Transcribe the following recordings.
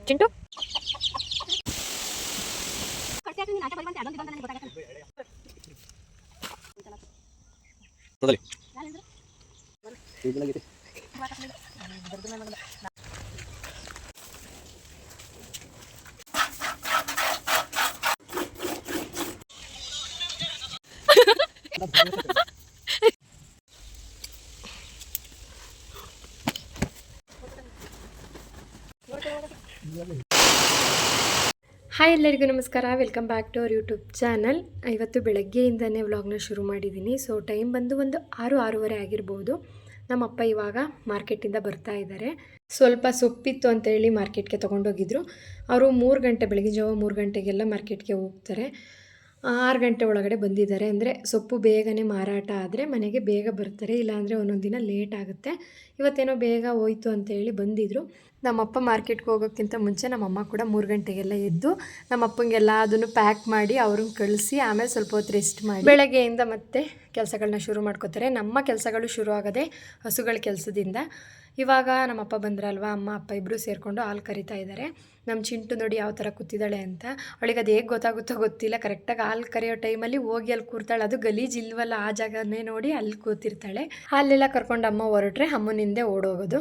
Chintu hi ಎಲ್ಲರಿಗೂ ನಮಸ್ಕಾರ, welcome back to our YouTube channel. ಇವತ್ತು ಬೆಳಗ್ಗೆಯಿಂದನೇ ವ್ಲಾಗ್ನ ಶುರು ಮಾಡಿದ್ದೀನಿ. ಸೊ ಟೈಮ್ ಬಂದು ಒಂದು 6-6:30 ಆಗಿರ್ಬೋದು. ನಮ್ಮಪ್ಪ ಇವಾಗ ಮಾರ್ಕೆಟಿಂದ ಬರ್ತಾ ಇದ್ದಾರೆ. ಸ್ವಲ್ಪ ಸೊಪ್ಪಿತ್ತು ಅಂತೇಳಿ ಮಾರ್ಕೆಟ್ಗೆ ತೊಗೊಂಡೋಗಿದ್ರು. ಅವರು 3 ಗಂಟೆ, ಬೆಳಗಿನ ಜಾವ 3 ಗಂಟೆಗೆಲ್ಲ ಮಾರ್ಕೆಟ್ಗೆ ಹೋಗ್ತಾರೆ. 6 ಗಂಟೆ ಒಳಗಡೆ ಬಂದಿದ್ದಾರೆ. ಅಂದರೆ ಸೊಪ್ಪು ಬೇಗನೆ ಮಾರಾಟ ಆದರೆ ಮನೆಗೆ ಬೇಗ ಬರ್ತಾರೆ, ಇಲ್ಲಾಂದರೆ ಒಂದೊಂದು ದಿನ ಲೇಟ್ ಆಗುತ್ತೆ. ಇವತ್ತೇನೋ ಬೇಗ ಹೋಯ್ತು ಅಂತೇಳಿ ಬಂದಿದ್ದರು. ನಮ್ಮಪ್ಪ ಮಾರ್ಕೆಟ್ಗೆ ಹೋಗೋಕ್ಕಿಂತ ಮುಂಚೆ ನಮ್ಮಮ್ಮ ಕೂಡ 3 ಗಂಟೆಗೆಲ್ಲ ಎದ್ದು ನಮ್ಮಪ್ಪಂಗೆಲ್ಲ ಅದನ್ನು ಪ್ಯಾಕ್ ಮಾಡಿ ಅವ್ರನ್ನ ಕಳಿಸಿ ಆಮೇಲೆ ಸ್ವಲ್ಪ ಹೊತ್ತು ರೆಸ್ಟ್ ಮಾಡಿ ಬೆಳಗ್ಗೆಯಿಂದ ಮತ್ತೆ ಕೆಲಸಗಳನ್ನ ಶುರು ಮಾಡ್ಕೋತಾರೆ. ನಮ್ಮ ಕೆಲಸಗಳು ಶುರು ಆಗೋದೇ ಹಸುಗಳ ಕೆಲಸದಿಂದ. ಇವಾಗ ನಮ್ಮಪ್ಪ ಬಂದ್ರಲ್ವ, ಅಮ್ಮ ಅಪ್ಪ ಇಬ್ಬರು ಸೇರಿಕೊಂಡು ಹಾಲು ಕರಿತಾ ಇದ್ದಾರೆ. ನಮ್ಮ ಚಿಂಟು ನೋಡಿ ಯಾವ ಥರ ಕೂತಿದ್ದಾಳೆ ಅಂತ. ಅವಳಿಗೆ ಅದು ಹೇಗೆ ಗೊತ್ತಾಗುತ್ತೋ ಗೊತ್ತಿಲ್ಲ. ಕರೆಕ್ಟಾಗಿ ಹಾಲು ಕರೆಯೋ ಟೈಮಲ್ಲಿ ಹೋಗಿ ಅಲ್ಲಿ ಕೂರ್ತಾಳೆ. ಅದು ಗಲೀಜು ಇಲ್ವಲ್ಲ ಆ ಜಾಗನೇ ನೋಡಿ ಅಲ್ಲಿ ಕೂತಿರ್ತಾಳೆ. ಹಾಲೆಲ್ಲ ಕರ್ಕೊಂಡು ಅಮ್ಮ ಹೊರಟ್ರೆ ಅಮ್ಮನಿಂದೆ ಓಡೋಗೋದು.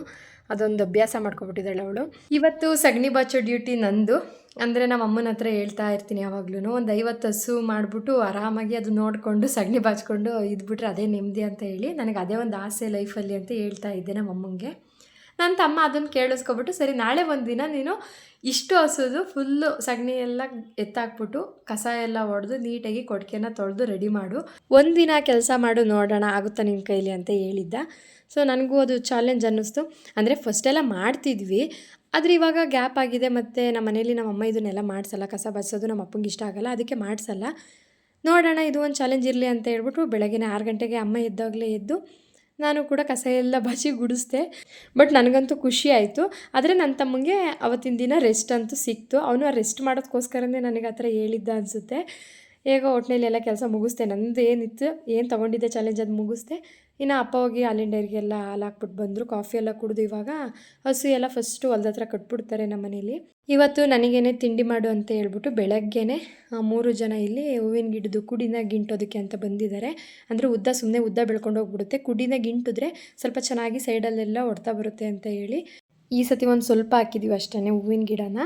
ಅದೊಂದು ಅಭ್ಯಾಸ ಮಾಡ್ಕೊಬಿಟ್ಟಿದ್ದಾಳೆ ಅವಳು. ಇವತ್ತು ಸಗಣಿ ಬಾಚೋ ಡ್ಯೂಟಿ ನಂದು. ಅಂದರೆ ನಮ್ಮ ಅಮ್ಮನ ಹತ್ರ ಹೇಳ್ತಾ ಇರ್ತೀನಿ ಯಾವಾಗ್ಲೂ, ಒಂದು 50 ಹಸು ಮಾಡಿಬಿಟ್ಟು ಆರಾಮಾಗಿ ಅದು ನೋಡಿಕೊಂಡು ಸಗಣಿ ಬಾಚ್ಕೊಂಡು ಇದ್ಬಿಟ್ರೆ ಅದೇ ನೆಮ್ಮದಿ ಅಂತ ಹೇಳಿ ನನಗೆ ಅದೇ ಒಂದು ಆಸೆ ಲೈಫಲ್ಲಿ ಅಂತ ಹೇಳ್ತಾ ಇದ್ದೆ ನಮ್ಮ ಅಮ್ಮಂಗೆ. ನನ್ನ ತಮ್ಮ ಅದನ್ನು ಕೇಳಿಸ್ಕೊಬಿಟ್ಟು, ಸರಿ ನಾಳೆ ಒಂದು ದಿನ ನೀನು ಇಷ್ಟು ಹಸುದು ಫುಲ್ಲು ಸಗಣಿ ಎಲ್ಲ ಎತ್ತಾಕ್ಬಿಟ್ಟು ಕಸ ಎಲ್ಲ ಹೊಡೆದು ನೀಟಾಗಿ ಕೊಡ್ಕೆನ ತೊಳೆದು ರೆಡಿ ಮಾಡು, ಒಂದಿನ ಕೆಲಸ ಮಾಡು ನೋಡೋಣ ಆಗುತ್ತಾ ನಿನ್ನ ಕೈಲಿ ಅಂತ ಹೇಳಿದ್ದ. ಸೊ ನನಗೂ ಅದು ಚಾಲೆಂಜ್ ಅನ್ನಿಸ್ತು. ಅಂದರೆ ಫಸ್ಟೆಲ್ಲ ಮಾಡ್ತಿದ್ವಿ, ಆದರೆ ಇವಾಗ ಗ್ಯಾಪ್ ಆಗಿದೆ. ಮತ್ತು ನಮ್ಮ ಮನೇಲಿ ನಮ್ಮ ಅಮ್ಮ ಇದನ್ನೆಲ್ಲ ಮಾಡಿಸಲ್ಲ, ಕಸ ಬಸ್ಸೋದು ನಮ್ಮ ಅಪ್ಪಂಗೆ ಇಷ್ಟ ಆಗೋಲ್ಲ, ಅದಕ್ಕೆ ಮಾಡಿಸಲ್ಲ. ನೋಡೋಣ ಇದು ಒಂದು ಚಾಲೆಂಜ್ ಇರಲಿ ಅಂತ ಹೇಳ್ಬಿಟ್ಟು ಬೆಳಗ್ಗೆ 6 ಗಂಟೆಗೆ ಅಮ್ಮ ಎದ್ದಾಗಲೇ ಎದ್ದು ನಾನು ಕೂಡ ಕಸ ಎಲ್ಲ ಬಚ್ಚಿ ಗುಡಿಸ್ದೆ. ಬಟ್ ನನಗಂತೂ ಖುಷಿ ಆಯಿತು. ಆದರೆ ನನ್ನ ತಮ್ಮಂಗೆ ಅವತ್ತಿನ ದಿನ ರೆಸ್ಟ್ ಅಂತೂ ಸಿಕ್ತು. ಅವನು ಆ ರೆಸ್ಟ್ ಮಾಡೋದಕ್ಕೋಸ್ಕರನೇ ನನಗೆ ಆ ಥರ ಹೇಳಿದ್ದ ಅನಿಸುತ್ತೆ. ಹೇಗೋ ಒಟ್ಟಿನಲ್ಲಿ ಎಲ್ಲ ಕೆಲಸ ಮುಗಿಸ್ದೆ. ನಂದು ಏನಿತ್ತು, ಏನು ತೊಗೊಂಡಿದ್ದೆ ಚಾಲೆಂಜ್ ಅದು ಮುಗಿಸ್ದೆ. ಇನ್ನು ಅಪ್ಪ ಹೋಗಿ ಹಾಲಿನ ಡೈರಿಗೆಲ್ಲ ಹಾಲು ಹಾಕ್ಬಿಟ್ಟು ಬಂದರು. ಕಾಫಿ ಎಲ್ಲ ಕುಡಿದು ಇವಾಗ ಹಸು ಎಲ್ಲ ಫಸ್ಟು ಹೊಲ್ದ ಹತ್ರ ಕಟ್ಬಿಡ್ತಾರೆ ನಮ್ಮ ಮನೇಲಿ. ಇವತ್ತು ನನಗೇನೆ ತಿಂಡಿ ಮಾಡು ಅಂತ ಹೇಳ್ಬಿಟ್ಟು ಬೆಳಗ್ಗೆನೆ 3 ಜನ ಇಲ್ಲಿ ಹೂವಿನ ಗಿಡದ್ದು ಕುಡಿನ ಗಿಂಟೋದಕ್ಕೆ ಅಂತ ಬಂದಿದ್ದಾರೆ. ಅಂದರೆ ಸುಮ್ಮನೆ ಉದ್ದ ಬೆಳ್ಕೊಂಡು ಹೋಗ್ಬಿಡುತ್ತೆ. ಕುಡಿನ ಗಿಂಟಿದ್ರೆ ಸ್ವಲ್ಪ ಚೆನ್ನಾಗಿ ಸೈಡಲ್ಲೆಲ್ಲ ಹೊಡ್ತಾ ಬರುತ್ತೆ ಅಂತ ಹೇಳಿ ಈ ಸತಿ ಒಂದು ಸ್ವಲ್ಪ ಹಾಕಿದ್ದೀವಿ ಅಷ್ಟೇ ಹೂವಿನ ಗಿಡನ.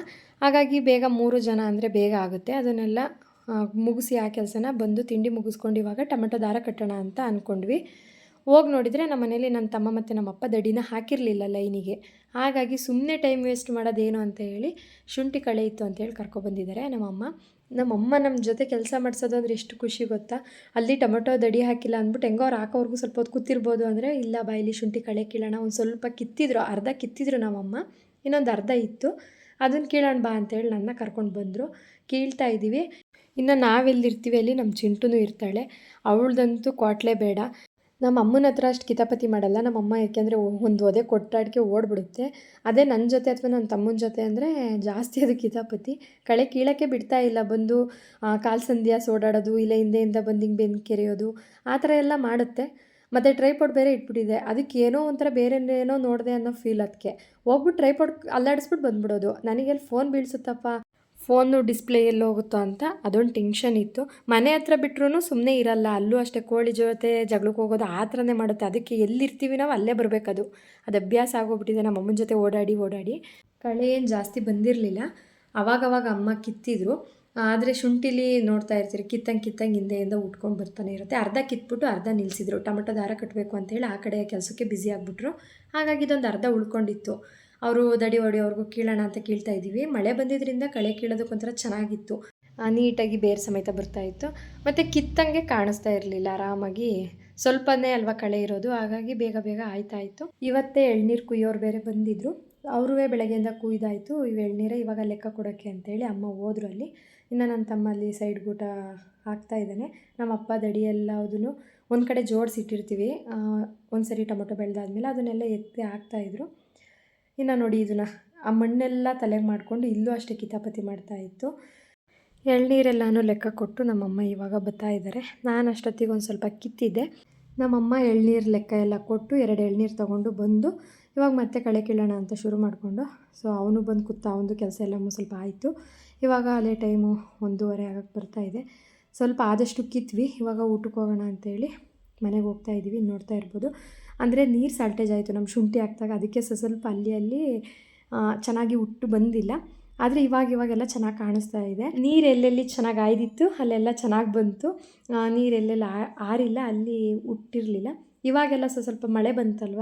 ಹಾಗಾಗಿ ಬೇಗ 3 ಜನ ಅಂದರೆ ಬೇಗ ಆಗುತ್ತೆ. ಅದನ್ನೆಲ್ಲ ಮುಗಿಸಿ ಆ ಕೆಲಸನ ಬಂದು ತಿಂಡಿ ಮುಗಿಸ್ಕೊಂಡು ಇವಾಗ ಟೊಮೆಟೊ ದಾರ ಕಟ್ಟೋಣ ಅಂತ ಅಂದ್ಕೊಂಡ್ವಿ. ಹೋಗಿ ನೋಡಿದರೆ ನಮ್ಮ ಮನೇಲಿ ನನ್ನ ತಮ್ಮ ಮತ್ತು ನಮ್ಮಪ್ಪ ದಡಿನ ಹಾಕಿರಲಿಲ್ಲ ಲೈನಿಗೆ. ಹಾಗಾಗಿ ಸುಮ್ಮನೆ ಟೈಮ್ ವೇಸ್ಟ್ ಮಾಡೋದೇನು ಅಂತ ಹೇಳಿ ಶುಂಠಿ ಕಳೆ ಇತ್ತು ಅಂತೇಳಿ ಕರ್ಕೊಬಂದಿದ್ದಾರೆ ನಮ್ಮಮ್ಮ ನಮ್ಮ ಜೊತೆ ಕೆಲಸ ಮಾಡಿಸೋದು ಅಂದರೆ ಎಷ್ಟು ಖುಷಿ ಗೊತ್ತಾ. ಅಲ್ಲಿ ಟೊಮೆಟೊ ದಡಿ ಹಾಕಿಲ್ಲ ಅಂದ್ಬಿಟ್ಟು ಹೆಂಗೋ ಅವ್ರು ಹಾಕೋವರೆಗೂ ಸ್ವಲ್ಪ ಹೊತ್ತು ಕೂತಿರ್ಬೋದು. ಅಂದರೆ ಇಲ್ಲ ಬಾಯಲ್ಲಿ ಶುಂಠಿ ಕಳೆ ಕೀಳೋಣ, ಒಂದು ಸ್ವಲ್ಪ ಕಿತ್ತಿದ್ರು, ಅರ್ಧ ಕಿತ್ತಿದ್ರು ನಮ್ಮಮ್ಮ, ಇನ್ನೊಂದು ಅರ್ಧ ಇತ್ತು, ಅದನ್ನು ಕೀಳೋಣ ಬಾ ಅಂತೇಳಿ ನನ್ನ ಕರ್ಕೊಂಡು ಬಂದರು. ಕೀಳ್ತಾ ಇದ್ದೀವಿ. ಇನ್ನು ನಾವೆಲ್ಲಿರ್ತೀವಿ ಅಲ್ಲಿ ನಮ್ಮ ಚಿಂಟುನೂ ಇರ್ತಾಳೆ. ಅವಳದಂತೂ ಕ್ವಾಟ್ಲೆ ಬೇಡ. ನಮ್ಮ ಅಮ್ಮನ ಹತ್ರ ಅಷ್ಟು ಕಿತಾಪತಿ ಮಾಡಲ್ಲ ನಮ್ಮಮ್ಮ, ಯಾಕೆಂದರೆ ಒಂದು ಒದೆ ಕೊಟ್ಟಾಡಿಕೆ ಓಡ್ಬಿಡುತ್ತೆ. ಅದೇ ನನ್ನ ಜೊತೆ ಅಥವಾ ನನ್ನ ತಮ್ಮನ ಜೊತೆ ಅಂದರೆ ಜಾಸ್ತಿ ಅದು ಕಿತಾಪತಿ. ಕಳೆ ಕೀಳೋಕ್ಕೆ ಬಿಡ್ತಾ ಇಲ್ಲ. ಬಂದು ಕಾಲು ಸಂಧ್ಯಾ ಓಡಾಡೋದು, ಇಲ್ಲ ಹಿಂದೆಯಿಂದ ಬಂದು ಹಿಂಗೆ ಬೆನ್ನು ಕೆರೆಯೋದು, ಆ ಥರ ಎಲ್ಲ ಮಾಡುತ್ತೆ. ಮತ್ತು ಟ್ರೈಪಾಡ್ ಬೇರೆ ಇಟ್ಬಿಟ್ಟಿದೆ. ಅದಕ್ಕೆ ಏನೋ ಒಂಥರ ಬೇರೆ ಏನೋ ನೋಡಿದೆ ಅನ್ನೋ ಫೀಲ್. ಅದಕ್ಕೆ ಹೋಗ್ಬಿಟ್ಟು ಟ್ರೈಪಾಡ್ ಅಲ್ಲಾಡಿಸ್ಬಿಟ್ಟು ಬಂದ್ಬಿಡೋದು. ನನಗೆಲ್ಲಿ ಫೋನ್ ಬೀಳ್ಸುತ್ತಪ್ಪ, ಫೋನು ಡಿಸ್ಪ್ಲೇ ಎಲ್ಲಿ ಹೋಗುತ್ತೋ ಅಂತ ಅದೊಂದು ಟೆನ್ಷನ್ ಇತ್ತು. ಮನೆ ಹತ್ರ ಬಿಟ್ಟರು ಸುಮ್ಮನೆ ಇರಲ್ಲ. ಅಲ್ಲೂ ಅಷ್ಟೇ ಕೋಳಿ ಜೊತೆ ಜಗಳಕ್ಕೆ ಹೋಗೋದು ಆ ಥರನೇ ಮಾಡುತ್ತೆ. ಅದಕ್ಕೆ ಎಲ್ಲಿರ್ತೀವಿ ನಾವು ಅಲ್ಲೇ ಬರಬೇಕದು. ಅದು ಅಭ್ಯಾಸ ಆಗೋಗ್ಬಿಟ್ಟಿದೆ ನಮ್ಮ ಅಮ್ಮನ ಜೊತೆ ಓಡಾಡಿ. ಕಳೆ ಏನು ಜಾಸ್ತಿ ಬಂದಿರಲಿಲ್ಲ. ಅವಾಗವಾಗ ಅಮ್ಮ ಕಿತ್ತಿದ್ರು. ಆದರೆ ಶುಂಠಿಲಿ ನೋಡ್ತಾ ಇರ್ತೀರಿ ಕಿತ್ತಂಗೆ ಹಿಂದೆಯಿಂದ ಉಟ್ಕೊಂಡು ಬರ್ತಾನೆ ಇರುತ್ತೆ. ಅರ್ಧ ಕಿತ್ಬಿಟ್ಟು ಅರ್ಧ ನಿಲ್ಲಿಸಿದ್ರು. ಟೊಮೆಟೊ ದಾರ ಕಟ್ಟಬೇಕು ಅಂತೇಳಿ ಆ ಕಡೆ ಕೆಲಸಕ್ಕೆ ಬ್ಯುಸಿ ಆಗಿಬಿಟ್ರು. ಹಾಗಾಗಿ ಇದೊಂದು ಅರ್ಧ ಉಳ್ಕೊಂಡಿತ್ತು. ಅವರು ದಡಿ ಹೊಡೆಯೋವ್ರಿಗೂ ಕೀಳೋಣ ಅಂತ ಕೀಳ್ತಾ ಇದ್ದೀವಿ. ಮಳೆ ಬಂದಿದ್ದರಿಂದ ಕಳೆ ಕೀಳೋದಕ್ಕೊಂಥರ ಚೆನ್ನಾಗಿತ್ತು. ನೀಟಾಗಿ ಬೇರು ಸಮೇತ ಬರ್ತಾಯಿತ್ತು. ಮತ್ತು ಕಿತ್ತಂಗೆ ಕಾಣಿಸ್ತಾ ಇರಲಿಲ್ಲ. ಆರಾಮಾಗಿ ಸ್ವಲ್ಪನೇ ಅಲ್ವಾ ಕಳೆ ಇರೋದು, ಹಾಗಾಗಿ ಬೇಗ ಆಯ್ತಾಯಿತ್ತು. ಇವತ್ತೇ ಎಳ್ನೀರು ಕುಯ್ಯೋರು ಬೇರೆ ಬಂದಿದ್ದರು. ಅವರೂ ಬೆಳಗ್ಗೆಯಿಂದ ಕುಯ್ದಾಯಿತು. ಇವು ಎಳ್ನೀರೇ ಇವಾಗ ಲೆಕ್ಕ ಕೊಡೋಕ್ಕೆ ಅಂತೇಳಿ ಅಮ್ಮ ಹೋದ್ರು ಅಲ್ಲಿ. ಇನ್ನು ನನ್ನ ತಮ್ಮಲ್ಲಿ ಸೈಡ್ ಗೂಟ ಹಾಕ್ತಾಯಿದ್ದಾನೆ. ನಮ್ಮ ಅಪ್ಪ ದಡಿ ಎಲ್ಲದನ್ನು ಒಂದು ಕಡೆ ಜೋಡಿಸಿಟ್ಟಿರ್ತೀವಿ. ಒಂದು ಸರಿ ಟೊಮೊಟೊ ಬೆಳೆದಾದ್ಮೇಲೆ ಅದನ್ನೆಲ್ಲ ಎತ್ತಿ ಹಾಕ್ತಾಯಿದ್ರು. ಇನ್ನು ನೋಡಿ ಇದನ್ನು ಆ ಮಣ್ಣೆಲ್ಲ ತಲೆಗೆ ಮಾಡಿಕೊಂಡು ಇಲ್ಲೂ ಅಷ್ಟೇ ಕಿತಾಪತಿ ಮಾಡ್ತಾಯಿತ್ತು. ಎಳ್ನೀರೆಲ್ಲನೂ ಲೆಕ್ಕ ಕೊಟ್ಟು ನಮ್ಮಮ್ಮ ಇವಾಗ ಬರ್ತಾ ಇದ್ದಾರೆ. ನಾನು ಅಷ್ಟೊತ್ತಿಗೆ ಒಂದು ಸ್ವಲ್ಪ ಕಿತ್ತಿದ್ದೆ. ನಮ್ಮಮ್ಮ ಎಳ್ನೀರು ಲೆಕ್ಕ ಎಲ್ಲ ಕೊಟ್ಟು 2 ಎಳ್ನೀರು ತೊಗೊಂಡು ಬಂದು ಇವಾಗ ಮತ್ತೆ ಕಳೆ ಕೀಳೋಣ ಅಂತ ಶುರು ಮಾಡಿಕೊಂಡು, ಸೊ ಅವನು ಬಂದು ಕೂತ ಅವನದು ಕೆಲಸ ಎಲ್ಲ ಸ್ವಲ್ಪ ಆಯಿತು. ಇವಾಗ ಅಲ್ಲೇ ಟೈಮು 1:30 ಆಗಕ್ಕೆ ಬರ್ತಾಯಿದೆ. ಸ್ವಲ್ಪ ಆದಷ್ಟು ಕಿತ್ವಿ. ಇವಾಗ ಊಟಕ್ಕೆ ಹೋಗೋಣ ಅಂತೇಳಿ ಮನೆಗೆ ಹೋಗ್ತಾ ಇದ್ದೀವಿ. ನೋಡ್ತಾ ಇರ್ಬೋದು, ಅಂದರೆ ನೀರು ಸಾಲ್ಟೇಜ್ ಆಯಿತು ನಮ್ಮ ಶುಂಠಿ ಹಾಕಿದಾಗ, ಅದಕ್ಕೆ ಸ್ವಲ್ಪ ಅಲ್ಲಿ ಚೆನ್ನಾಗಿ ಉಟ್ಟು ಬಂದಿಲ್ಲ. ಆದರೆ ಇವಾಗೆಲ್ಲ ಚೆನ್ನಾಗಿ ಕಾಣಿಸ್ತಾ ಇದೆ. ನೀರು ಎಲ್ಲೆಲ್ಲಿ ಚೆನ್ನಾಗಿ ಆಯ್ದಿತ್ತು ಅಲ್ಲೆಲ್ಲ ಚೆನ್ನಾಗಿ ಬಂತು. ನೀರೆಲ್ಲೆಲ್ಲ ಆರಿಲ್ಲ, ಅಲ್ಲಿ ಉಟ್ಟಿರಲಿಲ್ಲ. ಇವಾಗೆಲ್ಲ ಸ್ವಲ್ಪ ಮಳೆ ಬಂತಲ್ವ,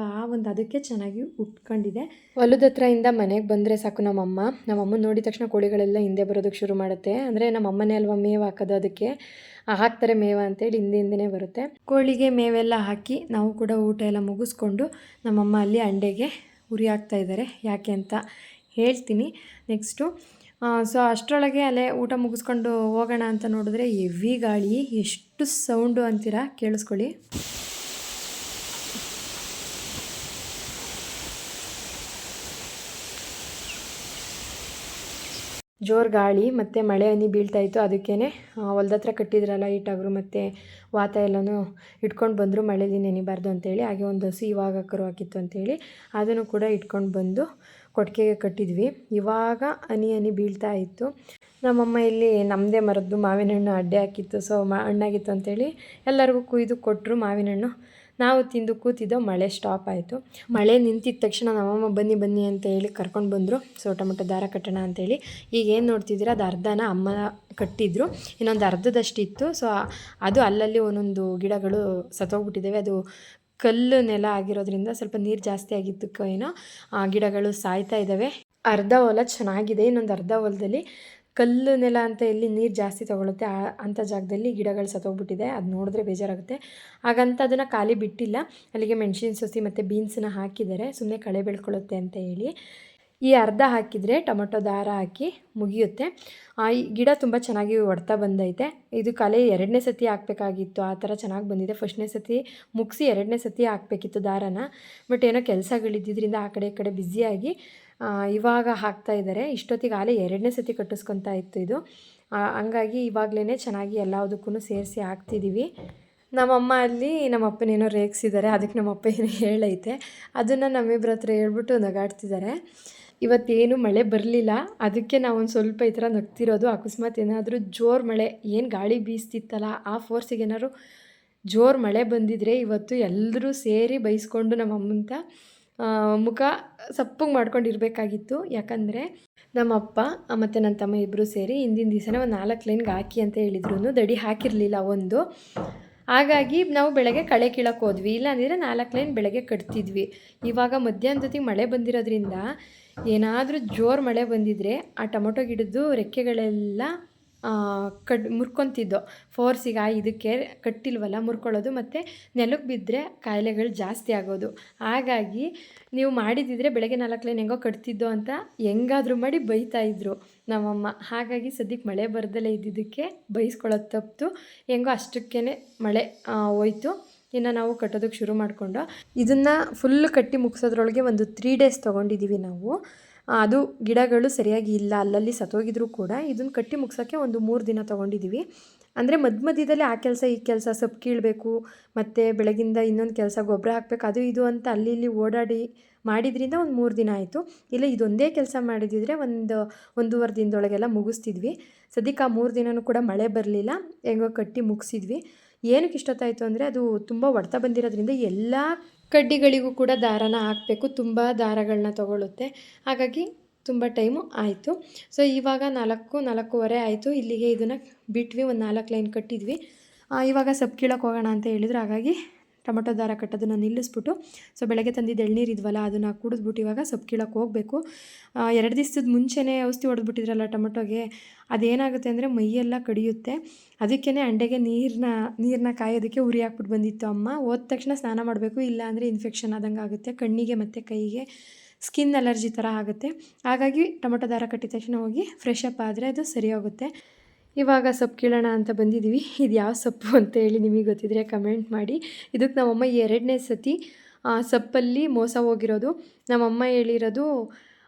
ಅದಕ್ಕೆ ಚೆನ್ನಾಗಿ ಉಟ್ಕೊಂಡಿದೆ. ಹೊಲದ ಹತ್ರದಿಂದ ಮನೆಗೆ ಬಂದರೆ ಸಾಕು ನಮ್ಮಮ್ಮ ನೋಡಿದ ತಕ್ಷಣ ಕೋಳಿಗಳೆಲ್ಲ ಹಿಂದೆ ಬರೋದಕ್ಕೆ ಶುರು ಮಾಡುತ್ತೆ. ಅಂದರೆ ನಮ್ಮಮ್ಮನೇ ಅಲ್ವಾ ಮೇವು ಹಾಕೋದು, ಅದಕ್ಕೆ ಹಾಕ್ತಾರೆ ಮೇವು ಅಂತೇಳಿ ಹಿಂದೆ ಬರುತ್ತೆ. ಕೋಳಿಗೆ ಮೇವೆಲ್ಲ ಹಾಕಿ ನಾವು ಕೂಡ ಊಟ ಎಲ್ಲ ಮುಗಿಸ್ಕೊಂಡು ನಮ್ಮಮ್ಮ ಅಲ್ಲಿ ಅಂಡೆಗೆ ಉರಿ ಹಾಕ್ತಾ ಇದ್ದಾರೆ. ಯಾಕೆ ಅಂತ ಹೇಳ್ತೀನಿ ನೆಕ್ಸ್ಟು. ಸೊ ಅಷ್ಟರೊಳಗೆ ಅಲ್ಲೇ ಊಟ ಮುಗಿಸ್ಕೊಂಡು ಹೋಗೋಣ ಅಂತ ನೋಡಿದ್ರೆ ಹೆವಿ ಗಾಳಿ, ಎಷ್ಟು ಸೌಂಡು ಅಂತೀರಾ, ಕೇಳಿಸ್ಕೊಳ್ಳಿ. ಜೋರು ಗಾಳಿ ಮತ್ತು ಮಳೆ ಹನಿ ಬೀಳ್ತಾ ಇತ್ತು. ಅದಕ್ಕೇ ಹೊಲ್ದ ಹತ್ರ ಕಟ್ಟಿದ್ರಲ್ಲ ಈಟಾಗರು ಮತ್ತು ವಾತ ಎಲ್ಲನೂ ಇಟ್ಕೊಂಡು ಬಂದರು, ಮಳೇಲಿ ನೆನಿಬಾರ್ದು ಅಂತೇಳಿ. ಹಾಗೆ ಒಂದು ಹಸಿ ಇವಾಗ ಕರು ಹಾಕಿತ್ತು ಅಂತೇಳಿ ಅದನ್ನು ಕೂಡ ಇಟ್ಕೊಂಡು ಬಂದು ಕೊಟ್ಟಿಗೆಗೆ ಕಟ್ಟಿದ್ವಿ. ಇವಾಗ ಹನಿ ಬೀಳ್ತಾ ಇತ್ತು. ನಮ್ಮಮ್ಮ ಇಲ್ಲಿ ನಮ್ಮದೇ ಮರದ್ದು ಮಾವಿನ ಹಣ್ಣು ಅಡ್ಡೆ ಹಾಕಿತ್ತು. ಸೊ ಹಣ್ಣಾಗಿತ್ತು ಅಂತೇಳಿ ಎಲ್ಲರಿಗೂ ಕುಯ್ದು ಕೊಟ್ಟರು ಮಾವಿನ ಹಣ್ಣು. ನಾವು ತಿಂದು ಕೂತಿದ್ದೋ, ಮಳೆ ಸ್ಟಾಪ್ ಆಯಿತು. ಮಳೆ ನಿಂತಿದ್ದ ತಕ್ಷಣ ನಮ್ಮಮ್ಮ ಬನ್ನಿ ಅಂತ ಹೇಳಿ ಕರ್ಕೊಂಡು ಬಂದರು. ಸೊ ಟೊಮೆಟೊ ದಾರ ಕಟ್ಟೋಣ ಅಂತೇಳಿ. ಈಗ ಏನು ನೋಡ್ತಿದ್ದೀರ, ಅದು ಅರ್ಧನ ಅಮ್ಮ ಕಟ್ಟಿದ್ರು, ಇನ್ನೊಂದು ಅರ್ಧದಷ್ಟಿತ್ತು. ಸೊ ಅದು ಅಲ್ಲಲ್ಲಿ ಒಂದೊಂದು ಗಿಡಗಳು ಸತ್ತೋಗ್ಬಿಟ್ಟಿದ್ದಾವೆ. ಅದು ಕಲ್ಲು ನೆಲ ಆಗಿರೋದ್ರಿಂದ ಸ್ವಲ್ಪ ನೀರು ಜಾಸ್ತಿ ಆಗಿತ್ತು ಏನೋ, ಗಿಡಗಳು ಸಾಯ್ತಾ ಇದ್ದಾವೆ. ಅರ್ಧ ಹೊಲ ಚೆನ್ನಾಗಿದೆ, ಇನ್ನೊಂದು ಅರ್ಧ ಹೊಲದಲ್ಲಿ ಕಲ್ಲು ನೆಲ ಅಂತ ಎಲ್ಲಿ ನೀರು ಜಾಸ್ತಿ ತೊಗೊಳುತ್ತೆ ಅಂಥ ಜಾಗದಲ್ಲಿ ಗಿಡಗಳು ಸತ್ತೋಗ್ಬಿಟ್ಟಿದೆ. ಅದು ನೋಡಿದ್ರೆ ಬೇಜಾರಾಗುತ್ತೆ. ಹಾಗಂತ ಅದನ್ನು ಖಾಲಿ ಬಿಟ್ಟಿಲ್ಲ, ಅಲ್ಲಿಗೆ ಮೆಣಸಿನ ಸಸಿ ಮತ್ತು ಬೀನ್ಸನ್ನ ಹಾಕಿದ್ದಾರೆ, ಸುಮ್ಮನೆ ಕಳೆ ಬೆಳ್ಕೊಳ್ಳುತ್ತೆ ಅಂತ ಹೇಳಿ. ಈ ಅರ್ಧ ಹಾಕಿದರೆ ಟೊಮೊಟೊ ದಾರ ಹಾಕಿ ಮುಗಿಯುತ್ತೆ. ಈ ಗಿಡ ತುಂಬ ಚೆನ್ನಾಗಿ ಹೊಡ್ತಾ ಬಂದೈತೆ. ಇದು ಕಲೆ 2ನೇ ಸತಿ ಹಾಕಬೇಕಾಗಿತ್ತು, ಆ ಥರ ಚೆನ್ನಾಗಿ ಬಂದಿದೆ. ಫಸ್ಟ್ನೇ ಸತಿ ಮುಗಿಸಿ 2ನೇ ಸತಿ ಹಾಕಬೇಕಿತ್ತು ದಾರನ, ಬಟ್ ಏನೋ ಕೆಲಸಗಳಿದ್ದಿದ್ದರಿಂದ ಆ ಕಡೆ ಈ ಕಡೆ ಬ್ಯುಸಿಯಾಗಿ ಇವಾಗ ಹಾಕ್ತಾ ಇದ್ದಾರೆ. ಇಷ್ಟೊತ್ತಿಗೆ ಆಲೇ 2ನೇ ಸತಿ ಕಟ್ಟಿಸ್ಕೊತಾ ಇತ್ತು ಇದು. ಹಂಗಾಗಿ ಇವಾಗಲೇ ಚೆನ್ನಾಗಿ ಎಲ್ಲದಕ್ಕೂ ಸೇರಿಸಿ ಹಾಕ್ತಿದ್ದೀವಿ. ನಮ್ಮಮ್ಮ ಅಲ್ಲಿ ನಮ್ಮಪ್ಪನೇನೋ ರೇಗಿಸಿದ್ದಾರೆ, ಅದಕ್ಕೆ ನಮ್ಮಪ್ಪ ಏನೋ ಹೇಳೈತೆ, ಅದನ್ನು ನಮ್ಮಿಬ್ಬರ ಹತ್ರ ಹೇಳ್ಬಿಟ್ಟು ನಗಾಡ್ತಿದ್ದಾರೆ. ಇವತ್ತೇನು ಮಳೆ ಬರಲಿಲ್ಲ, ಅದಕ್ಕೆ ನಾವು ಒಂದು ಸ್ವಲ್ಪ ಈ ಥರ ನಗ್ತಿರೋದು. ಅಕಸ್ಮಾತ್ ಏನಾದರೂ ಜೋರು ಮಳೆ, ಏನು ಗಾಳಿ ಬೀಸ್ತಿತ್ತಲ್ಲ ಆ ಫೋರ್ಸಿಗೆ ಏನಾದ್ರು ಜೋರು ಮಳೆ ಬಂದಿದ್ರೆ ಇವತ್ತು ಎಲ್ಲರೂ ಸೇರಿ ಬೈಸ್ಕೊಂಡು ನಮ್ಮಮ್ಮಂತ ಮುಖ ಸಪ್ಪಗೆ ಮಾಡ್ಕೊಂಡಿರ್ಬೇಕಾಗಿತ್ತು. ಯಾಕಂದರೆ ನಮ್ಮಪ್ಪ ಮತ್ತು ನನ್ನ ತಮ್ಮ ಇಬ್ಬರು ಸೇರಿ ಹಿಂದಿನ ದಿವಸನೇ ಒಂದು 4 ಲೈನ್ಗೆ ಹಾಕಿ ಅಂತ ಹೇಳಿದ್ರು, ದಡಿ ಹಾಕಿರಲಿಲ್ಲ ಒಂದು. ಹಾಗಾಗಿ ನಾವು ಬೆಳಗ್ಗೆ ಕಳೆ ಕೀಳಕ್ಕೆ ಹೋದ್ವಿ, ಇಲ್ಲಾಂದರೆ 4 ಲೈನ್ ಬೆಳಗ್ಗೆ ಕಟ್ತಿದ್ವಿ. ಇವಾಗ ಮಧ್ಯಾಹ್ನದೊತ್ತಿಗೆ ಮಳೆ ಬಂದಿರೋದ್ರಿಂದ ಏನಾದರೂ ಜೋರು ಮಳೆ ಬಂದಿದ್ದರೆ ಆ ಟೊಮೊಟೊ ಗಿಡದ್ದು ರೆಕ್ಕೆಗಳೆಲ್ಲ ಮುರ್ಕೊತಿದ್ದೋ ಫೋರ್ಸಿಗೆ. ಇದಕ್ಕೆ ಕಟ್ಟಿಲ್ವಲ್ಲ, ಮುರ್ಕೊಳ್ಳೋದು ಮತ್ತು ನೆಲಕ್ಕೆ ಬಿದ್ದರೆ ಕಾಯಿಲೆಗಳು ಜಾಸ್ತಿ ಆಗೋದು. ಹಾಗಾಗಿ ನೀವು ಮಾಡಿದಿದ್ರೆ ಬೆಳಗ್ಗೆ 4 ಲೈನ್ ಹೆಂಗೋ ಕಟ್ತಿದ್ದೋ ಅಂತ ಹೆಂಗಾದರೂ ಮಾಡಿ ಬೈತಾಯಿದ್ರು ನಮ್ಮಮ್ಮ. ಹಾಗಾಗಿ ಸದ್ಯಕ್ಕೆ ಮಳೆ ಬರ್ದಲೇ ಇದ್ದಿದ್ದಕ್ಕೆ ಬೈಸ್ಕೊಳ್ಳೋದು ತಪ್ಪಿತು. ಹೆಂಗೋ ಅಷ್ಟಕ್ಕೇ ಮಳೆ ಹೋಯ್ತು. ಇನ್ನು ನಾವು ಕಟ್ಟೋದಕ್ಕೆ ಶುರು ಮಾಡಿಕೊಂಡು ಇದನ್ನು ಫುಲ್ ಕಟ್ಟಿ ಮುಗಿಸೋದ್ರೊಳಗೆ ಒಂದು 3 ಡೇಸ್ ತೊಗೊಂಡಿದ್ದೀವಿ ನಾವು. ಅದು ಗಿಡಗಳು ಸರಿಯಾಗಿ ಇಲ್ಲ, ಅಲ್ಲಲ್ಲಿ ಸತ್ತೋಗಿದ್ರು ಕೂಡ ಇದನ್ನು ಕಟ್ಟಿ ಮುಗ್ಸೋಕ್ಕೆ ಒಂದು 3 ದಿನ ತೊಗೊಂಡಿದ್ದೀವಿ. ಅಂದರೆ ಮಧ್ಯದಲ್ಲಿ ಆ ಕೆಲಸ ಈ ಕೆಲಸ ಸೊಪ್ಪು ಕೀಳಬೇಕು, ಮತ್ತು ಬೆಳಗಿಂದ ಇನ್ನೊಂದು ಕೆಲಸ ಗೊಬ್ಬರ ಹಾಕಬೇಕು, ಅದು ಇದು ಅಂತ ಅಲ್ಲಿ ಇಲ್ಲಿ ಓಡಾಡಿ ಮಾಡಿದ್ರಿಂದ ಒಂದು 3 ದಿನ ಆಯಿತು. ಇಲ್ಲ ಇದೊಂದೇ ಕೆಲಸ ಮಾಡಿದಿದ್ರೆ 1-1.5 ದಿನದೊಳಗೆಲ್ಲ ಮುಗಿಸ್ತಿದ್ವಿ. ಸದ್ಯಕ್ಕೆ ಆ 3 ದಿನವೂ ಕೂಡ ಮಳೆ ಬರಲಿಲ್ಲ, ಹೆಂಗೋ ಕಟ್ಟಿ ಮುಗಿಸಿದ್ವಿ. ಏನಕ್ಕೆ ಇಷ್ಟೊತ್ತಾಯಿತು ಅಂದರೆ ಅದು ತುಂಬ ಹೊಡ್ತಾ ಬಂದಿರೋದ್ರಿಂದ ಎಲ್ಲ ಕಡ್ಡಿಗಳಿಗೂ ಕೂಡ ದಾರನ ಹಾಕಬೇಕು, ತುಂಬ ದಾರಗಳನ್ನ ತೊಗೊಳುತ್ತೆ. ಹಾಗಾಗಿ ತುಂಬ ಟೈಮು ಆಯಿತು. ಸೊ ಇವಾಗ 4-4:30 ಆಯಿತು. ಇಲ್ಲಿಗೆ ಇದನ್ನು ಬಿಟ್ವಿ, ಒಂದು 4 ಲೈನ್ ಕಟ್ಟಿದ್ವಿ. ಇವಾಗ ಸೊಪ್ಪು ಕೀಳಕ್ಕೆ ಹೋಗೋಣ ಅಂತ ಹೇಳಿದ್ರು. ಹಾಗಾಗಿ ಟೊಮೊಟೊ ದಾರ ಕಟ್ಟೋದನ್ನು ನಿಲ್ಲಿಸ್ಬಿಟ್ಟು, ಸೊ ಬೆಳಗ್ಗೆ ತಂದಿದ್ದು ಎಳ್ನೀರು ಇದ್ವಲ್ಲ ಅದನ್ನು ಕುಡಿದ್ಬಿಟ್ಟು ಇವಾಗ ಸೊಪ್ಪು ಕೀಳಕ್ಕೆ ಹೋಗಬೇಕು. 2 ದಿವಸದ ಮುಂಚೆನೇ ಔಷಧಿ ಹೊಡೆದ್ಬಿಟ್ಟಿದ್ರಲ್ಲ ಟೊಮೊಟೊಗೆ, ಅದೇನಾಗುತ್ತೆ ಅಂದರೆ ಮೈಯೆಲ್ಲ ಕಡಿಯುತ್ತೆ. ಅದಕ್ಕೇ ಅಂಡೆಗೆ ನೀರನ್ನ ಕಾಯೋದಕ್ಕೆ ಉರಿ ಹಾಕ್ಬಿಟ್ಟು ಬಂದಿತ್ತು ಅಮ್ಮ. ಹೋದ ತಕ್ಷಣ ಸ್ನಾನ ಮಾಡಬೇಕು, ಇಲ್ಲಾಂದರೆ ಇನ್ಫೆಕ್ಷನ್ ಆದಂಗೆ ಆಗುತ್ತೆ ಕಣ್ಣಿಗೆ ಮತ್ತು ಕೈಗೆ, ಸ್ಕಿನ್ ಅಲರ್ಜಿ ಥರ ಆಗುತ್ತೆ. ಹಾಗಾಗಿ ಟೊಮೊಟೊ ದಾರ ಕಟ್ಟಿದ ತಕ್ಷಣ ಹೋಗಿ ಫ್ರೆಶ್ ಅಪ್ ಆದರೆ ಅದು ಸರಿ ಹೋಗುತ್ತೆ. ಇವಾಗ ಸೊಪ್ಪು ಕೀಳೋಣ ಅಂತ ಬಂದಿದ್ದೀವಿ. ಇದು ಯಾವ ಸೊಪ್ಪು ಅಂತ ಹೇಳಿ ನಿಮಗೆ ಗೊತ್ತಿದ್ರೆ ಕಮೆಂಟ್ ಮಾಡಿ. ಇದಕ್ಕೆ ನಮ್ಮಮ್ಮ 2ನೇ ಸತಿ ಸೊಪ್ಪಲ್ಲಿ ಮೋಸ ಹೋಗಿರೋದು. ನಮ್ಮಮ್ಮ ಹೇಳಿರೋದು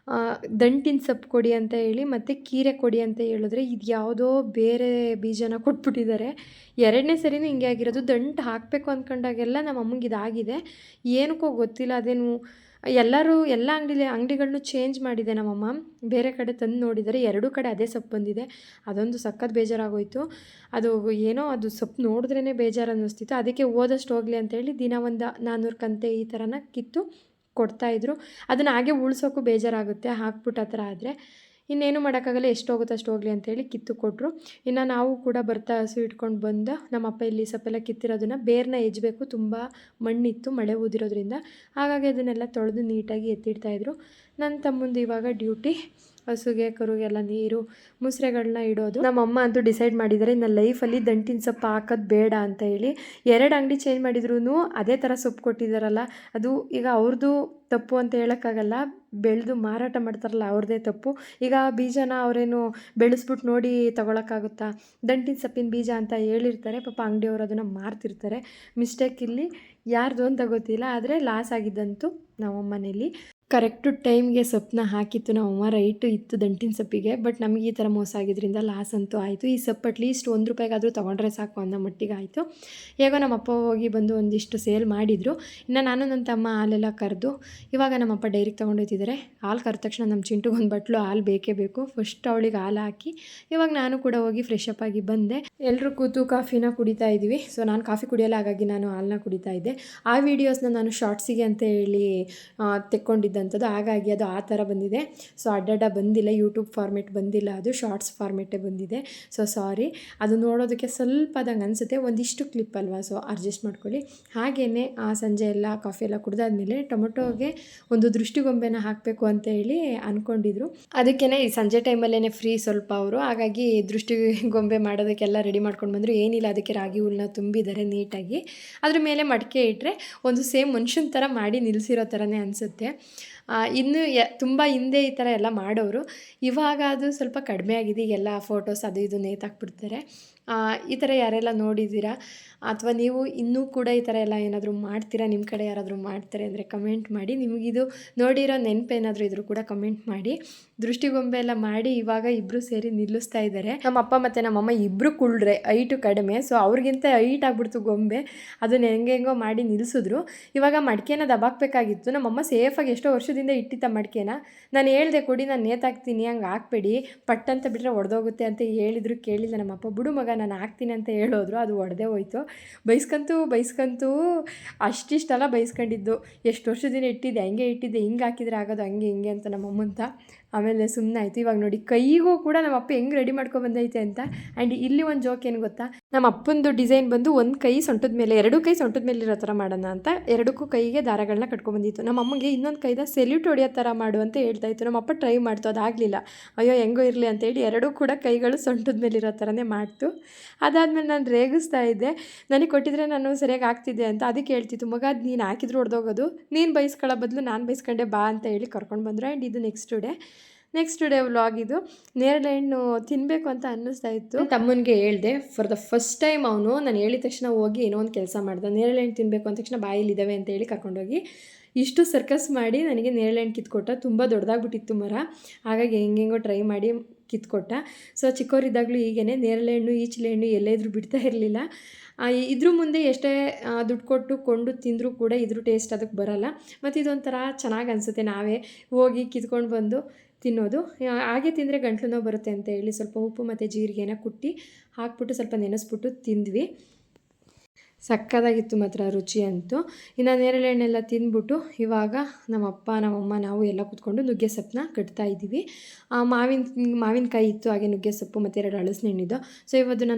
ದಂಟಿನ ಸೊಪ್ಪು ಕೊಡಿ ಅಂತ ಹೇಳಿ ಮತ್ತು ಕೀರೆ ಕೊಡಿ ಅಂತ ಹೇಳಿದ್ರೆ ಇದು ಯಾವುದೋ ಬೇರೆ ಬೀಜನ ಕೊಟ್ಬಿಟ್ಟಿದ್ದಾರೆ. 2ನೇ ಸರಿನೂ ಹಿಂಗೆ ಆಗಿರೋದು. ದಂಟು ಹಾಕಬೇಕು ಅಂದ್ಕೊಂಡಾಗೆಲ್ಲ ನಮ್ಮ ಅಮ್ಮಂಗೆ ಇದಾಗಿದೆ. ಏನಕ್ಕೋ ಗೊತ್ತಿಲ್ಲ. ಅದೇನು ಎಲ್ಲ ಅಂಗಡಿಗಳನ್ನೂ ಚೇಂಜ್ ಮಾಡಿದೆ ನಮ್ಮಮ್ಮ. ಬೇರೆ ಕಡೆ ತಂದು ನೋಡಿದರೆ 2 ಕಡೆ ಅದೇ ಸೊಪ್ಪು ಬಂದಿದೆ. ಅದೊಂದು ಸಖತ್ ಬೇಜಾರಾಗೋಯಿತು. ಅದು ಸೊಪ್ಪು ನೋಡಿದ್ರೇ ಬೇಜಾರು ಅನ್ನಿಸ್ತಿತ್ತು. ಅದಕ್ಕೆ ಹೋದಷ್ಟು ಹೋಗಲಿ ಅಂತೇಳಿ ದಿನ ಒಂದು 400 ಕಂತೆ ಈ ಥರನ ಕಿತ್ತು ಕೊಡ್ತಾಯಿದ್ರು. ಅದನ್ನು ಹಾಗೆ ಉಳ್ಸೋಕ್ಕೂ ಬೇಜಾರಾಗುತ್ತೆ ಹಾಕ್ಬಿಟ್ಟು ಆ ಥರ ಆದರೆ. ಇನ್ನೇನು ಮಾಡೋಕ್ಕಾಗಲ್ಲ, ಎಷ್ಟು ಹೋಗುತ್ತೋ ಅಷ್ಟು ಹೋಗಲಿ ಅಂತೇಳಿ ಕಿತ್ತು ಕೊಟ್ಟರು. ಇನ್ನು ನಾವು ಕೂಡ ಬರ್ತಾ ಹಸು ಇಟ್ಕೊಂಡು ಬಂದು ನಮ್ಮಪ್ಪ ಇಲ್ಲಿ ಸೊಪ್ಪೆಲ್ಲ ಕಿತ್ತಿರೋದನ್ನು ಬೇರ್ನ ಹೆಜ್ಬೇಕು. ತುಂಬ ಮಣ್ಣಿತ್ತು ಮಳೆ ಊದಿರೋದ್ರಿಂದ. ಹಾಗಾಗಿ ಅದನ್ನೆಲ್ಲ ತೊಳೆದು ನೀಟಾಗಿ ಎತ್ತಿಡ್ತಾಯಿದ್ರು. ನನ್ನ ತಮ್ಮಂದು ಇವಾಗ ಡ್ಯೂಟಿ ಹಸುಗೆ ಕರುಗೆಲ್ಲ ನೀರು ಮುಸ್ರೆಗಳನ್ನ ಇಡೋದು. ನಮ್ಮಮ್ಮ ಅಂತೂ ಡಿಸೈಡ್ ಮಾಡಿದ್ದಾರೆ ಇನ್ನು ಲೈಫಲ್ಲಿ ದಂಟಿನ ಸೊಪ್ಪು ಹಾಕೋದು ಬೇಡ ಅಂತ ಹೇಳಿ. 2 ಅಂಗಡಿ ಚೇಂಜ್ ಮಾಡಿದ್ರೂ ಅದೇ ಥರ ಸೊಪ್ಪು ಕೊಟ್ಟಿದ್ದಾರಲ್ಲ, ಅದು ಈಗ ಅವ್ರದ್ದು ತಪ್ಪು ಅಂತ ಹೇಳೋಕ್ಕಾಗಲ್ಲ. ಬೆಳೆದು ಮಾರಾಟ ಮಾಡ್ತಾರಲ್ಲ ಅವ್ರದ್ದೇ ತಪ್ಪು. ಈಗ ಬೀಜನ ಅವರೇನು ಬೆಳೆಸ್ಬಿಟ್ಟು ನೋಡಿ ತೊಗೊಳಕ್ಕಾಗುತ್ತಾ? ದಂಟಿನ ಸೊಪ್ಪಿನ ಬೀಜ ಅಂತ ಹೇಳಿರ್ತಾರೆ, ಪಾಪ ಅಂಗಡಿಯವರು ಅದನ್ನು ಮಾರ್ತಿರ್ತಾರೆ. ಮಿಸ್ಟೇಕ್ ಇಲ್ಲಿ ಯಾರ್ದು ಅಂತ ಗೊತ್ತಿಲ್ಲ, ಆದರೆ ಲಾಸ್ ಆಗಿದ್ದಂತೂ ನಮ್ಮಮ್ಮನೇಲಿ. ಕರೆಕ್ಟು ಟೈಮ್ಗೆ ಸೊಪ್ಪನ್ನ ಹಾಕಿತ್ತು ನಮ್ಮಮ್ಮ, ರೈಟು ಇತ್ತು ದಂಟಿನ ಸೊಪ್ಪಿಗೆ. ಬಟ್ ನಮಗೆ ಈ ಥರ ಮೋಸ ಆಗಿದ್ದರಿಂದ ಲಾಸ್ ಅಂತೂ ಆಯಿತು. ಈ ಸೊಪ್ಪು ಅಟ್ಲೀಸ್ಟ್ 1 ರೂಪಾಯಿಗಾದರೂ ತೊಗೊಂಡ್ರೆ ಸಾಕು ಅನ್ನೋ ಮಟ್ಟಿಗೆ ಆಯಿತು. ಹೇಗೋ ನಮ್ಮಪ್ಪ ಹೋಗಿ ಬಂದು ಒಂದಿಷ್ಟು ಸೇಲ್ ಮಾಡಿದರು. ಇನ್ನು ನಾನು ನನ್ನ ತಮ್ಮ ಹಾಲೆಲ್ಲ ಕರೆದು ಇವಾಗ ನಮ್ಮಪ್ಪ ಡೈರಿಗೆ ತೊಗೊಂಡೋಗ್ತಿದ್ದಾರೆ. ಹಾಲು ಕರೆದ ತಕ್ಷಣ ನಮ್ಮ ಚಿಂಟುಗೆ ಒಂದು ಬಟ್ಲು ಹಾಲು ಬೇಕೇ ಬೇಕು. ಫಸ್ಟ್ ಅವಳಿಗೆ ಹಾಲು ಹಾಕಿ ಇವಾಗ ನಾನು ಕೂಡ ಹೋಗಿ ಫ್ರೆಶ್ ಅಪ್ ಆಗಿ ಬಂದೆ. ಎಲ್ಲರೂ ಕೂತು ಕಾಫಿನ ಕುಡಿತಾ ಇದ್ವಿ. ಸೊ ನಾನು ಕಾಫಿ ಕುಡಿಯೋಲ್ಲ, ಹಾಗಾಗಿ ನಾನು ಹಾಲನ್ನ ಕುಡಿತಾ ಇದ್ದೆ. ಆ ವೀಡಿಯೋಸ್ನ ನಾನು ಶಾರ್ಟ್ಸಿಗೆ ಅಂತ ಹೇಳಿ ತೆಕ್ಕೊಂಡಿದ್ದಂಥದ್ದು, ಹಾಗಾಗಿ ಅದು ಆ ಥರ ಬಂದಿದೆ. ಸೊ ಅಡ್ಡಡ್ಡ ಬಂದಿಲ್ಲ, ಯೂಟ್ಯೂಬ್ ಫಾರ್ಮೇಟ್ ಬಂದಿಲ್ಲ, ಅದು ಶಾರ್ಟ್ಸ್ ಫಾರ್ಮೇಟೇ ಬಂದಿದೆ. ಸೊ ಸಾರಿ, ಅದು ನೋಡೋದಕ್ಕೆ ಸ್ವಲ್ಪ ಅದಂಗೆ ಅನಿಸುತ್ತೆ, ಒಂದಿಷ್ಟು ಕ್ಲಿಪ್ ಅಲ್ವಾ, ಸೊ ಅಡ್ಜಸ್ಟ್ ಮಾಡ್ಕೊಳ್ಳಿ. ಹಾಗೆಯೇ ಆ ಸಂಜೆ ಎಲ್ಲ ಕಾಫಿ ಎಲ್ಲ ಕುಡಿದಾದ್ಮೇಲೆ ಟೊಮೊಟೊಗೆ ಒಂದು ದೃಷ್ಟಿಗೊಂಬೆನ ಹಾಕಬೇಕು ಅಂತ ಹೇಳಿ ಅಂದ್ಕೊಂಡಿದ್ರು. ಅದಕ್ಕೇ ಈ ಸಂಜೆ ಟೈಮಲ್ಲೇ ಫ್ರೀ ಸ್ವಲ್ಪ ಅವರು, ಹಾಗಾಗಿ ದೃಷ್ಟಿಗೊಂಬೆ ಮಾಡೋದಕ್ಕೆಲ್ಲ ರೆಡಿ ಮಾಡ್ಕೊಂಡು ಬಂದರು. ಏನಿಲ್ಲ, ಅದಕ್ಕೆ ರಾಗಿ ಹುಲ್ಲನ್ನ ತುಂಬಿದ್ದಾರೆ ನೀಟಾಗಿ. ಅದ್ರ ಮೇಲೆ ಮಡಿಕೆ ಇಟ್ಟರೆ ಒಂದು ಸೇಮ್ ಮನುಷ್ಯನ ಥರ ಮಾಡಿ ನಿಲ್ಲಿಸಿರೋ ಥರನೇ ಅನಿಸುತ್ತೆ. ಇನ್ನು ತುಂಬ ಹಿಂದೆ ಈ ಥರ ಎಲ್ಲ ಮಾಡೋರು. ಇವಾಗ ಅದು ಸ್ವಲ್ಪ ಕಡಿಮೆ ಆಗಿದೆ. ಈಗೆಲ್ಲ ಫೋಟೋಸ್ ಅದು ಇದು ನೇತಾಕ್ಬಿಡ್ತಾರೆ. ಈ ಥರ ಯಾರೆಲ್ಲ ನೋಡಿದ್ದೀರಾ, ಅಥವಾ ನೀವು ಇನ್ನೂ ಕೂಡ ಈ ಥರ ಎಲ್ಲ ಏನಾದರೂ ಮಾಡ್ತೀರಾ, ನಿಮ್ಮ ಕಡೆ ಯಾರಾದರೂ ಮಾಡ್ತಾರೆ ಅಂದರೆ ಕಮೆಂಟ್ ಮಾಡಿ. ನಿಮಗಿದು ನೋಡಿರೋ ನೆನಪೇನಾದರೂ ಇದ್ರೂ ಕೂಡ ಕಮೆಂಟ್ ಮಾಡಿ. ದೃಷ್ಟಿಗೊಂಬೆ ಎಲ್ಲ ಮಾಡಿ ಇವಾಗ ಇಬ್ಬರು ಸೇರಿ ನಿಲ್ಲಿಸ್ತಾ ಇದ್ದಾರೆ. ನಮ್ಮ ಅಪ್ಪ ಮತ್ತು ನಮ್ಮಮ್ಮ ಇಬ್ಬರು ಕುಳ್ರೆ, ಹೈಟು ಕಡಿಮೆ, ಸೊ ಅವ್ರಿಗಿಂತ ಹೈಟ್ ಆಗ್ಬಿಡ್ತು ಗೊಂಬೆ. ಅದನ್ನ ಹೆಂಗೆಂಗೋ ಮಾಡಿ ನಿಲ್ಲಿಸಿದ್ರು. ಇವಾಗ ಮಡಿಕೆನ ದಬಾಕಬೇಕಾಗಿತ್ತು. ನಮ್ಮಮ್ಮ ಸೇಫಾಗಿ ಎಷ್ಟೋ ವರ್ಷದಿಂದ ಇಟ್ಟಿತ್ತ ಮಡಿಕೆನ. ನಾನು ಹೇಳ್ದೆ ಕೊಡಿ, ನಾನು ನೇತಾಕ್ತೀನಿ, ಹಂಗೆ ಹಾಕ್ಬೇಡಿ, ಪಟ್ಟಂತ ಬಿಟ್ಟರೆ ಒಡೆದೋಗುತ್ತೆ ಅಂತ ಹೇಳಿದ್ರು. ಕೇಳಿಲ್ಲ ನಮ್ಮಪ್ಪ. ಬಿಡು ಮಗ, ನಾನು ಹಾಕ್ತೀನಿ ಅಂತ ಹೇಳೋದ್ರು. ಅದು ಒಡೆದೇ ಹೋಯ್ತು. ಬೈಸ್ಕಂತೂ ಅಷ್ಟಿಷ್ಟೆಲ್ಲ ಬೈಸ್ಕೊಂಡಿದ್ದು. ಎಷ್ಟು ವರ್ಷದಿಂದ ಇಟ್ಟಿದ್ದೆ, ಹಿಂಗೆ ಹಾಕಿದರೆ ಆಗೋದು, ಹಂಗೆ ಅಂತ ನಮ್ಮಮ್ಮಂತ. ಆಮೇಲೆ ಸುಮ್ಮನೆ ಆಯಿತು. ಇವಾಗ ನೋಡಿ ಕೈಗೂ ಕೂಡ ನಮ್ಮ ಅಪ್ಪ ಹೆಂಗೆ ರೆಡಿ ಮಾಡ್ಕೊಬಂದೈತೆ ಅಂತ. ಆ್ಯಂಡ್ ಇಲ್ಲಿ ಒಂದು ಜೋಕ್ ಏನು ಗೊತ್ತಾ, ನಮ್ಮ ಅಪ್ಪಂದು ಡಿಸೈನ್ ಬಂದು ಒಂದು ಕೈ ಸೊಂಟದ ಮೇಲೆ, 2 ಕೈ ಸೊಂಟದ ಮೇಲೆ ಇರೋ ಥರ ಮಾಡೋಣ ಅಂತ 2ಕ್ಕೂ ಕೈಗೆ ದಾರಗಳನ್ನ ಕಟ್ಕೊಬಂದಿತ್ತು. ನಮ್ಮ ಅಮ್ಮಗೆ ಇನ್ನೊಂದು ಕೈದ ಸೆಲ್ಯೂಟ್ ಹೊಡೆಯೋ ಥರ ಮಾಡು ಅಂತ ಹೇಳ್ತಾಯಿತ್ತು. ನಮ್ಮ ಅಪ್ಪ ಟ್ರೈ ಮಾಡ್ತು, ಅದಾಗಲಿಲ್ಲ. ಅಯ್ಯೋ ಹೆಂಗೋ ಇರಲಿ ಅಂತೇಳಿ 2 ಕೂಡ ಕೈಗಳು ಸೊಂಟದ ಮೇಲಿರೋ ಥರನೇ ಮಾಡ್ತು. ಅದಾದಮೇಲೆ ನಾನು ರೇಗಿಸ್ತಾ ಇದ್ದೆ, ನನಗೆ ಕೊಟ್ಟಿದ್ರೆ ನಾನು ಸರಿಯಾಗಿ ಆಗ್ತಿದ್ದೆ ಅಂತ. ಅದಕ್ಕೆ ಹೇಳ್ತಿತ್ತು, ಮಗ ಅದು ನೀನು ಹಾಕಿದ್ರು ಹೊಡೆದೋಗೋದು, ನೀನು ಬೈಸ್ಕೊಳ್ಳೋ ಬದಲು ನಾನು ಬೈಸ್ಕೊಂಡೆ ಬಾ ಅಂತ ಹೇಳಿ ಕರ್ಕೊಂಡು ಬಂದರು. ಆ್ಯಂಡ್ ಇದು ನೆಕ್ಸ್ಟ್ ಡೇ ವ್ಲಾಗ್. ಇದು ನೇರಳೆ ಹಣ್ಣು ತಿನ್ನಬೇಕು ಅಂತ ಅನ್ನಿಸ್ತಾ ಇತ್ತು. ತಮ್ಮನಿಗೆ ಹೇಳಿದೆ. ಫಾರ್ ದ ಫಸ್ಟ್ ಟೈಮ್ ಅವನು ನಾನು ಹೇಳಿದ ತಕ್ಷಣ ಹೋಗಿ ಏನೋ ಒಂದು ಕೆಲಸ ಮಾಡ್ದೆ. ನೇರಳೆ ಹಣ್ಣು ತಿನ್ನಬೇಕು ಅಂದ ತಕ್ಷಣ ಬಾಯಿಲಿದ್ದಾವೆ ಅಂತ ಹೇಳಿ ಕರ್ಕೊಂಡೋಗಿ ಇಷ್ಟು ಸರ್ಕಸ್ ಮಾಡಿ ನನಗೆ ನೇರಳೆ ಹಣ್ಣು ಕಿತ್ಕೊಟ್ಟ. ತುಂಬ ದೊಡ್ಡದಾಗ್ಬಿಟ್ಟಿತ್ತು ಮರ, ಹಾಗಾಗಿ ಹೆಂಗೆಂಗೋ ಟ್ರೈ ಮಾಡಿ ಕಿತ್ಕೊಟ್ಟ. ಸೊ ಚಿಕ್ಕವರಿದ್ದಾಗಲೂ ಹೀಗೇ ನೇರಳೆ ಹಣ್ಣು, ಈಚಲೆ ಹಣ್ಣು ಎಲ್ಲೇ ಇದ್ರೂ ಬಿಡ್ತಾ ಇರಲಿಲ್ಲ. ಇದ್ರ ಮುಂದೆ ಎಷ್ಟೇ ದುಡ್ಡು ಕೊಟ್ಟು ಕೊಂಡು ತಿಂದರೂ ಕೂಡ ಇದ್ರ ಟೇಸ್ಟ್ ಅದಕ್ಕೆ ಬರೋಲ್ಲ. ಮತ್ತು ಇದೊಂಥರ ಚೆನ್ನಾಗಿ ಅನಿಸುತ್ತೆ ನಾವೇ ಹೋಗಿ ಕಿತ್ಕೊಂಡು ಬಂದು ತಿನ್ನೋದು. ಹಾಗೆ ತಿಂದರೆ ಗಂಟ್ಲು ನೋವು ಬರುತ್ತೆ ಅಂತ ಹೇಳಿ ಸ್ವಲ್ಪ ಉಪ್ಪು ಮತ್ತು ಜೀರಿಗೆನ ಕುಟ್ಟಿ ಹಾಕ್ಬಿಟ್ಟು ಸ್ವಲ್ಪ ನೆನೆಸ್ಬಿಟ್ಟು ತಿಂದ್ವಿ. ಸಕ್ಕತ್ತಾಗಿತ್ತು ಮಾತ್ರ ರುಚಿ ಅಂತೂ. ಇನ್ನು ನೇರಳೆ ಹಣ್ಣೆಲ್ಲ ತಿಂದ್ಬಿಟ್ಟು ಇವಾಗ ನಮ್ಮಪ್ಪ ನಮ್ಮಮ್ಮ ನಾವು ಎಲ್ಲ ಕೂತ್ಕೊಂಡು ನುಗ್ಗೆ ಸೊಪ್ಪನ್ನ ಕಟ್ತಾ ಇದ್ದೀವಿ. ಮಾವಿನಕಾಯಿ ಇತ್ತು, ಹಾಗೆ ನುಗ್ಗೆ ಸೊಪ್ಪು ಮತ್ತು 2 ಹಲಸಿನ ಹಣ್ಣಿದ್ದು. ಸೊ ಇವತ್ತನ್ನು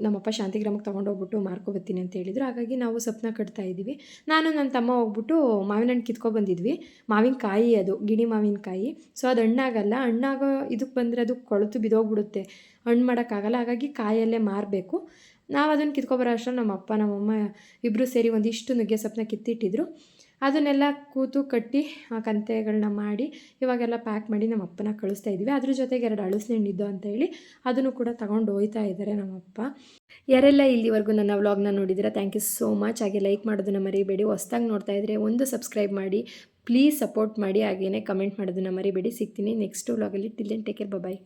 ನಮ್ಮಪ್ಪ ಶಾಂತಿಗ್ರಾಮಕ್ಕೆ ತೊಗೊಂಡೋಗ್ಬಿಟ್ಟು ಮಾರ್ಕೊಬತ್ತೀನಿ ಅಂತ ಹೇಳಿದರು. ಹಾಗಾಗಿ ನಾವು ಸೊಪ್ಪನ್ನ ಕಟ್ತಾ ಇದ್ದೀವಿ. ನಾನು ನನ್ನ ತಮ್ಮ ಹೋಗ್ಬಿಟ್ಟು ಮಾವಿನ ಹಣ್ಣು ಕಿತ್ಕೊಬಂದಿದ್ವಿ. ಮಾವಿನಕಾಯಿ, ಅದು ಗಿಣಿ ಮಾವಿನಕಾಯಿ. ಸೊ ಅದು ಹಣ್ಣಾಗಲ್ಲ, ಹಣ್ಣಾಗೋ ಇದಕ್ಕೆ ಬಂದರೆ ಅದು ಕೊಳೆತು ಬಿದ್ದೋಗ್ಬಿಡುತ್ತೆ, ಹಣ್ಣು ಮಾಡೋಕ್ಕಾಗಲ್ಲ. ಹಾಗಾಗಿ ಕಾಯಲ್ಲೇ ಮಾರಬೇಕು. ನಾವು ಅದನ್ನು ಕಿತ್ಕೊಬರೋ ಅಷ್ಟರಲ್ಲಿ ನಮ್ಮ ಅಪ್ಪ ನಮ್ಮಮ್ಮ ಇಬ್ಬರು ಸೇರಿ ಒಂದಿಷ್ಟು ನುಗ್ಗೆ ಸೊಪ್ಪನ್ನ ಕಿತ್ತಿಟ್ಟಿದ್ರು. ಅದನ್ನೆಲ್ಲ ಕೂತು ಕಟ್ಟಿ ಕಂತೆಗಳನ್ನ ಮಾಡಿ ಇವಾಗೆಲ್ಲ ಪ್ಯಾಕ್ ಮಾಡಿ ನಮ್ಮ ಅಪ್ಪನ ಕಳಿಸ್ತಾ ಇದ್ದೀವಿ. ಅದ್ರ ಜೊತೆಗೆ 2 ಹಲಸಿನ ಹಣ್ಣಿದ್ದು ಅಂತ ಹೇಳಿ ಅದನ್ನು ಕೂಡ ತಗೊಂಡು ಹೋಗ್ತಾ ಇದ್ದಾರೆ ನಮ್ಮಪ್ಪ. ಯಾರೆಲ್ಲ ಇಲ್ಲಿವರೆಗೂ ನನ್ನ ವ್ಲಾಗ್ನ ನೋಡಿದ್ದೀರಾ, ಥ್ಯಾಂಕ್ ಯು ಸೋ ಮಚ್. ಹಾಗೆ ಲೈಕ್ ಮಾಡೋದನ್ನ ಮರಿಬೇಡಿ. ಹೊಸ್ದಾಗಿ ನೋಡ್ತಾ ಇದ್ದರೆ ಒಂದು ಸಬ್ಸ್ಕ್ರೈಬ್ ಮಾಡಿ ಪ್ಲೀಸ್ ಸಪೋರ್ಟ್ ಮಾಡಿ, ಹಾಗೇನೇ ಕಮೆಂಟ್ ಮಾಡೋದನ್ನ ಮರಿಬೇಡಿ. ಸಿಗ್ತೀನಿ ನೆಕ್ಸ್ಟ್ ವ್ಲಾಗಲ್ಲಿ. ಟಿಲ್ ದೆನ್ ಟೇಕ್ ಕೇರ್, ಬಾಯ್.